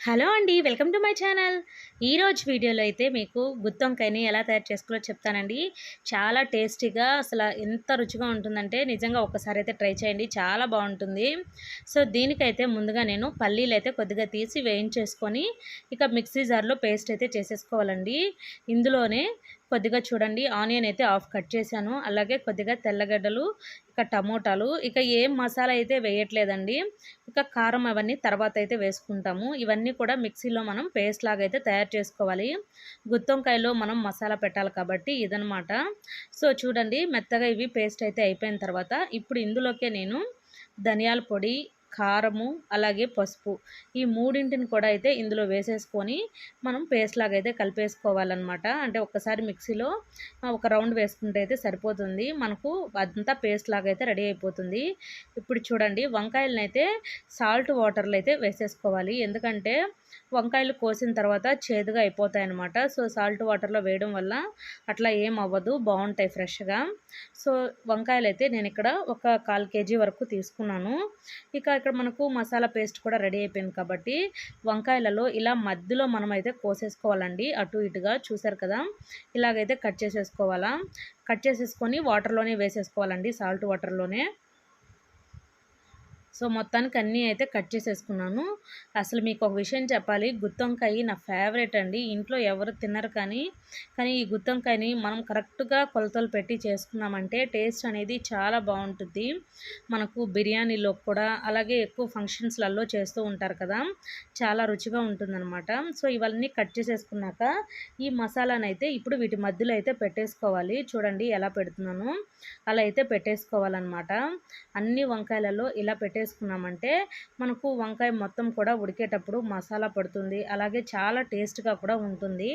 Hello అండి. Welcome to my channel. ఈరోజు వీడియోలో అయితే మీకు గుత్తొంకాయని ఎలా తయారు చేసుకోవాలో చెప్తానండి. చాలా టేస్టీగా ఎంత రుచిగా ఉంటుందంటే నిజంగా ఒక్కసారి అయితే ట్రై చేయండి. చాలా బాగుంటుంది. సో దీనికైతే ముందుగా నేను పల్లీలైతే కొద్దిగా తీసి వేయించేసుకొని ఇక మిక్సీ జార్‌లో పేస్ట్ అయితే చేసేసుకోవాలండి. ఇందులోనే కొద్దిగా చూడండి ఆనియన్ అయితే హాఫ్ కట్ చేశాను. అలాగే కొద్దిగా తెల్లగడ్డలు, ఇక టమోటాలు, ఇక ఏం మసాలా అయితే వేయట్లేదండి. ఇక కారం అవన్నీ తర్వాత అయితే వేసుకుంటాము. ఇవన్నీ కూడా మిక్సీలో మనం పేస్ట్ లాగా అయితే తయారు చేసుకోవాలి. గుత్తొంకాయలో మనం మసాలా పెట్టాలి కాబట్టి ఇదనమాట. సో చూడండి మెత్తగా ఇవి పేస్ట్ అయితే అయిపోయిన తర్వాత ఇప్పుడు ఇందులోకే నేను ధనియాల పొడి, కారము, అలాగే పసుపు ఈ మూడింటిని కూడా అయితే ఇందులో వేసేసుకొని మనం పేస్ట్ లాగా అయితే కలిపేసుకోవాలన్నమాట. అంటే ఒక్కసారి మిక్సీలో ఒక రౌండ్ వేసుకుంటే అయితే సరిపోతుంది. మనకు అదంతా పేస్ట్ లాగా అయితే రెడీ అయిపోతుంది. ఇప్పుడు చూడండి వంకాయలను అయితే సాల్ట్ వాటర్లో అయితే వేసేసుకోవాలి. ఎందుకంటే వంకాయలు కోసిన తర్వాత చేదుగా అయిపోతాయన్నమాట. సో సాల్ట్ వాటర్లో వేయడం వల్ల అట్లా ఏం అవ్వదు, బాగుంటాయి ఫ్రెష్గా. సో వంకాయలు అయితే నేను ఇక్కడ ఒక 1/4 కేజీ వరకు తీసుకున్నాను. ఇక ఇక్కడ మనకు మసాలా పేస్ట్ కూడా రెడీ అయిపోయింది కాబట్టి వంకాయలలో ఇలా మధ్యలో మనమైతే కోసేసుకోవాలండి. అటు ఇటుగా చూసారు కదా, ఇలాగైతే కట్ చేసేసుకోవాలా. కట్ చేసేసుకొని వాటర్లోనే వేసేసుకోవాలండి, సాల్ట్ వాటర్లోనే. సో మొత్తానికి అన్నీ అయితే కట్ చేసేసుకున్నాను. అసలు మీకు ఒక విషయం చెప్పాలి, గుత్తొంకాయ నా ఫేవరెట్ అండి. ఇంట్లో ఎవరు తినరు కానీ ఈ గుత్తొంకాయని మనం కరెక్ట్గా కొలతలు పెట్టి చేసుకున్నామంటే టేస్ట్ అనేది చాలా బాగుంటుంది. మనకు బిర్యానీలో కూడా అలాగే ఎక్కువ ఫంక్షన్స్లలో చేస్తూ ఉంటారు కదా, చాలా రుచిగా ఉంటుందన్నమాట. సో ఇవన్నీ కట్ చేసేసుకున్నాక ఈ మసాలానైతే ఇప్పుడు వీటి మధ్యలో అయితే పెట్టేసుకోవాలి. చూడండి ఎలా పెడుతున్నాను, అలా అయితే పెట్టేసుకోవాలన్నమాట. అన్ని వంకాయలలో ఇలా పెట్టేసుకున్నామంటే మనకు వంకాయ మొత్తం కూడా ఉడికేటప్పుడు మసాలా పడుతుంది, అలాగే చాలా టేస్ట్గా కూడా ఉంటుంది.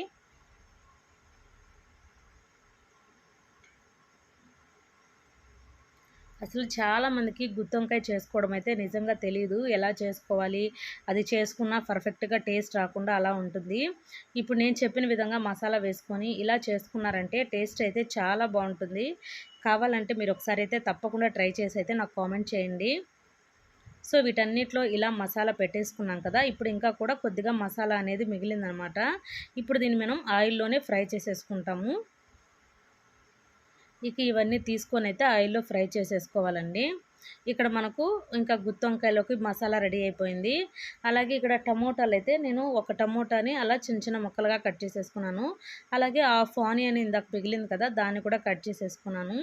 అసలు చాలామందికి గుత్తొంకాయ చేసుకోవడం అయితే నిజంగా తెలీదు, ఎలా చేసుకోవాలి, అది చేసుకున్న పర్ఫెక్ట్గా టేస్ట్ రాకుండా అలా ఉంటుంది. ఇప్పుడు నేను చెప్పిన విధంగా మసాలా వేసుకొని ఇలా చేసుకున్నారంటే టేస్ట్ అయితే చాలా బాగుంటుంది. కావాలంటే మీరు ఒకసారి అయితే తప్పకుండా ట్రై చేసి అయితే నాకు కామెంట్ చేయండి. సో వీటన్నిటిలో ఇలా మసాలా పెట్టేసుకున్నాం కదా, ఇప్పుడు ఇంకా కూడా కొద్దిగా మసాలా అనేది మిగిలిందనమాట. ఇప్పుడు దీన్ని మనం ఆయిల్లోనే ఫ్రై చేసేసుకుంటాము. ఇక ఇవన్నీ తీసుకొని అయితే ఆయిల్లో ఫ్రై చేసేసుకోవాలండి. ఇక్కడ మనకు ఇంకా గుత్తొంకాయలోకి మసాలా రెడీ అయిపోయింది. అలాగే ఇక్కడ టమోటాలు అయితే నేను ఒక టమోటాని అలా చిన్న చిన్న ముక్కలుగా కట్ చేసేసుకున్నాను. అలాగే హాఫ్ ఆనియన్ ఇందాక మిగిలింది కదా, దాన్ని కూడా కట్ చేసేసుకున్నాను.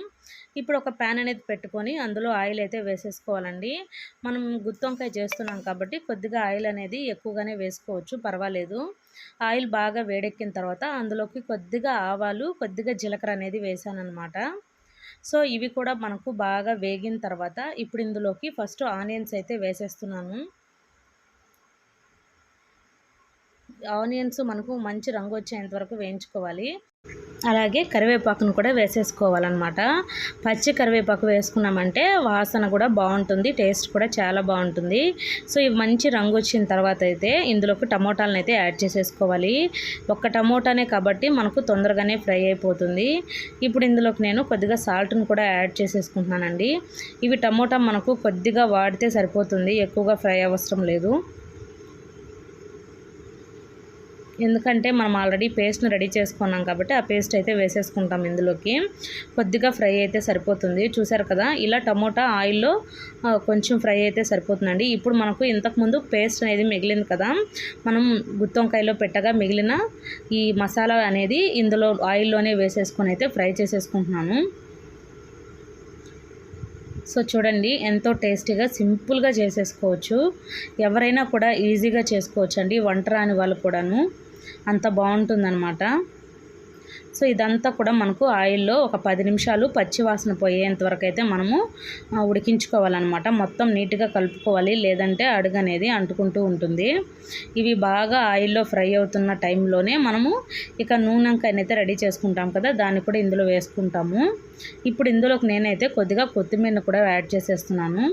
ఇప్పుడు ఒక ప్యాన్ అనేది పెట్టుకొని అందులో ఆయిల్ అయితే వేసేసుకోవాలండి. మనం గుత్తొంకాయ చేస్తున్నాం కాబట్టి కొద్దిగా ఆయిల్ అనేది ఎక్కువగానే వేసుకోవచ్చు, పర్వాలేదు. ఆయిల్ బాగా వేడెక్కిన తర్వాత అందులోకి కొద్దిగా ఆవాలు, కొద్దిగా జీలకర్ర అనేది వేసానన్నమాట. సో ఇవి కూడా మనకు బాగా వేగిన తర్వాత ఇప్పుడు ఇందులోకి ఫస్ట్ ఆనియన్స్ అయితే వేసేస్తున్నాను. ఆనియన్స్ మనకు మంచి రంగు వచ్చేంత వరకు వేయించుకోవాలి. అలాగే కరివేపాకును కూడా వేసేసుకోవాలన్నమాట. పచ్చి కరివేపాకు వేసుకున్నామంటే వాసన కూడా బాగుంటుంది, టేస్ట్ కూడా చాలా బాగుంటుంది. సో ఇవి మంచి రంగు వచ్చిన తర్వాత అయితే ఇందులోకి టమోటాలను అయితే యాడ్ చేసేసుకోవాలి. ఒక్క టమోటానే కాబట్టి మనకు తొందరగానే ఫ్రై అయిపోతుంది. ఇప్పుడు ఇందులోకి నేను కొద్దిగా సాల్ట్ను కూడా యాడ్ చేసేసుకుంటున్నానండి. ఇవి టమోటా మనకు కొద్దిగా వాడితే సరిపోతుంది, ఎక్కువగా ఫ్రై అవసరం లేదు. ఎందుకంటే మనం ఆల్రెడీ పేస్ట్ని రెడీ చేసుకున్నాం కాబట్టి ఆ పేస్ట్ అయితే వేసేసుకుంటాం ఇందులోకి. కొద్దిగా ఫ్రై అయితే సరిపోతుంది. చూసారు కదా, ఇలా టమోటా ఆయిల్లో కొంచెం ఫ్రై అయితే సరిపోతుందండి. ఇప్పుడు మనకు ఇంతకుముందు పేస్ట్ అనేది మిగిలింది కదా, మనం గుత్తొంకాయలో పెట్టగా మిగిలిన ఈ మసాలా అనేది ఇందులో ఆయిల్లోనే వేసేసుకొని అయితే ఫ్రై చేసేసుకుంటున్నాను. సో చూడండి ఎంతో టేస్టీగా సింపుల్గా చేసేసుకోవచ్చు, ఎవరైనా కూడా ఈజీగా చేసుకోవచ్చు అండి, వంట రాని వాళ్ళు కూడాను. అంత బాగుంటుందన్నమాట. సో ఇదంతా కూడా మనకు ఆయిల్లో ఒక 10 నిమిషాలు పచ్చి వాసన పోయేంత వరకు అయితే మనము ఉడికించుకోవాలన్నమాట. మొత్తం నీట్గా కలుపుకోవాలి, లేదంటే అడుగు అనేది అంటుకుంటూ ఉంటుంది. ఇవి బాగా ఆయిల్లో ఫ్రై అవుతున్న టైంలోనే మనము ఇక నూనెంకాయనైతే రెడీ చేసుకుంటాం కదా, దాన్ని కూడా ఇందులో వేసుకుంటాము. ఇప్పుడు ఇందులోకి నేనైతే కొద్దిగా కొత్తిమీరను కూడా యాడ్ చేసేస్తున్నాను.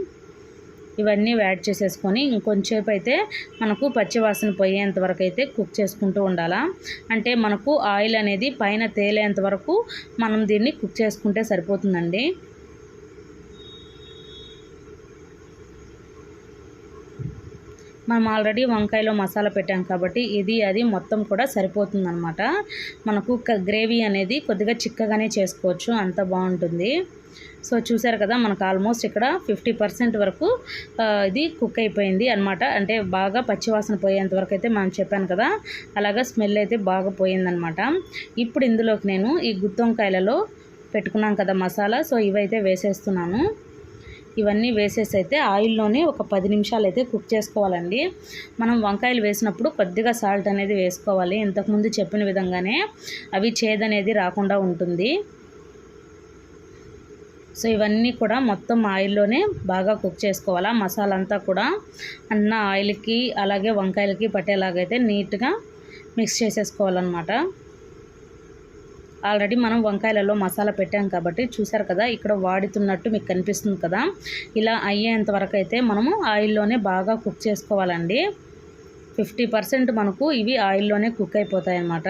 ఇవన్నీ యాడ్ చేసేసుకొని ఇంకొంచెంసేపు అయితే మనకు పచ్చివాసన పోయేంత వరకు అయితే కుక్ చేసుకుంటూ ఉండాలా. అంటే మనకు ఆయిల్ అనేది పైన తేలేంత వరకు మనం దీన్ని కుక్ చేసుకుంటే సరిపోతుందండి. మనం ఆల్రెడీ వంకాయలో మసాలా పెట్టాం కాబట్టి ఇది అది మొత్తం కూడా సరిపోతుందన్నమాట. మనకు గ్రేవీ అనేది కొద్దిగా చిక్కగానే చేసుకోవచ్చు, అంత బాగుంటుంది. సో చూసారు కదా, మనకు ఆల్మోస్ట్ ఇక్కడ 50% వరకు ఇది కుక్ అయిపోయింది అనమాట. అంటే బాగా పచ్చివాసన పోయేంత వరకు అయితే మనం చెప్పాను కదా, అలాగా స్మెల్ అయితే బాగా పోయిందనమాట. ఇప్పుడు ఇందులోకి నేను ఈ గుత్తి వంకాయలలో పెట్టుకున్నాం కదా మసాలా, సో ఇవైతే వేసేస్తున్నాను. ఇవన్నీ వేసేసి అయితే ఆయిల్లోనే ఒక 10 నిమిషాలు అయితే కుక్ చేసుకోవాలండి. మనం వంకాయలు వేసినప్పుడు కొద్దిగా సాల్ట్ అనేది వేసుకోవాలి. ఇంతకుముందు చెప్పిన విధంగానే అవి చేదనేది రాకుండా ఉంటుంది. సో ఇవన్నీ కూడా మొత్తం ఆయిల్లోనే బాగా కుక్ చేసుకోవాలా. మసాలా అంతా కూడా అన్న ఆయిల్కి అలాగే వంకాయలకి పట్టేలాగైతే నీట్గా మిక్స్ చేసేసుకోవాలన్నమాట. ఆల్రెడీ మనం వంకాయలలో మసాలా పెట్టాం కాబట్టి చూసారు కదా, ఇక్కడ వాడుతున్నట్టు మీకు కనిపిస్తుంది కదా. ఇలా అయ్యేంత వరకు అయితే మనము ఆయిల్లోనే బాగా కుక్ చేసుకోవాలండి. 50% మనకు ఇవి ఆయిల్లోనే కుక్ అయిపోతాయి అన్నమాట.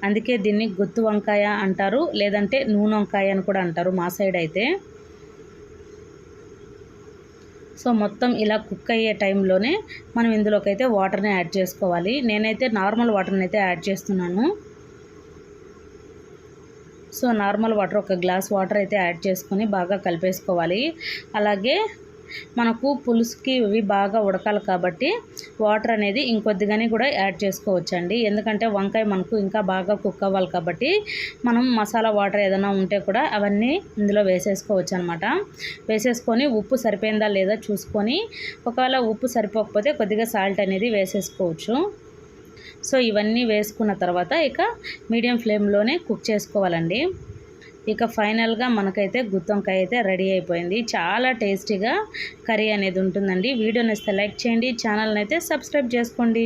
అందుకే దీన్ని గుత్తి వంకాయ అంటారు, లేదంటే నూనె వంకాయ అని కూడా అంటారు మా సైడ్ అయితే. సో మొత్తం ఇలా కుక్ అయ్యే టైంలోనే మనం ఇందులోకి అయితే వాటర్ని యాడ్ చేసుకోవాలి. నేనైతే నార్మల్ వాటర్ని అయితే యాడ్ చేస్తున్నాను. సో నార్మల్ వాటర్, ఒక గ్లాస్ వాటర్ అయితే యాడ్ చేసుకొని బాగా కలిపేసుకోవాలి. అలాగే మనకు పులుసుకి ఇవి బాగా ఉడకాలి కాబట్టి వాటర్ అనేది ఇంకొద్దిగానే కూడా యాడ్ చేసుకోవచ్చండి. ఎందుకంటే వంకాయ మనకు ఇంకా బాగా కుక్ అవ్వాలి కాబట్టి మనం మసాలా వాటర్ ఏదైనా ఉంటే కూడా అవన్నీ ఇందులో వేసేసుకోవచ్చు అనమాట. వేసేసుకొని ఉప్పు సరిపోయిందా లేదా చూసుకొని, ఒకవేళ ఉప్పు సరిపోకపోతే కొద్దిగా సాల్ట్ అనేది వేసేసుకోవచ్చు. సో ఇవన్నీ వేసుకున్న తర్వాత ఇక మీడియం ఫ్లేమ్లోనే కుక్ చేసుకోవాలండి. ఇక ఫైనల్గా మనకైతే గుత్తి వంకాయ అయితే రెడీ అయిపోయింది. చాలా టేస్టీగా కర్రీ అనేది ఉంటుందండి. వీడియోని లైక్ చేయండి, ఛానల్ని అయితే సబ్స్క్రైబ్ చేసుకోండి.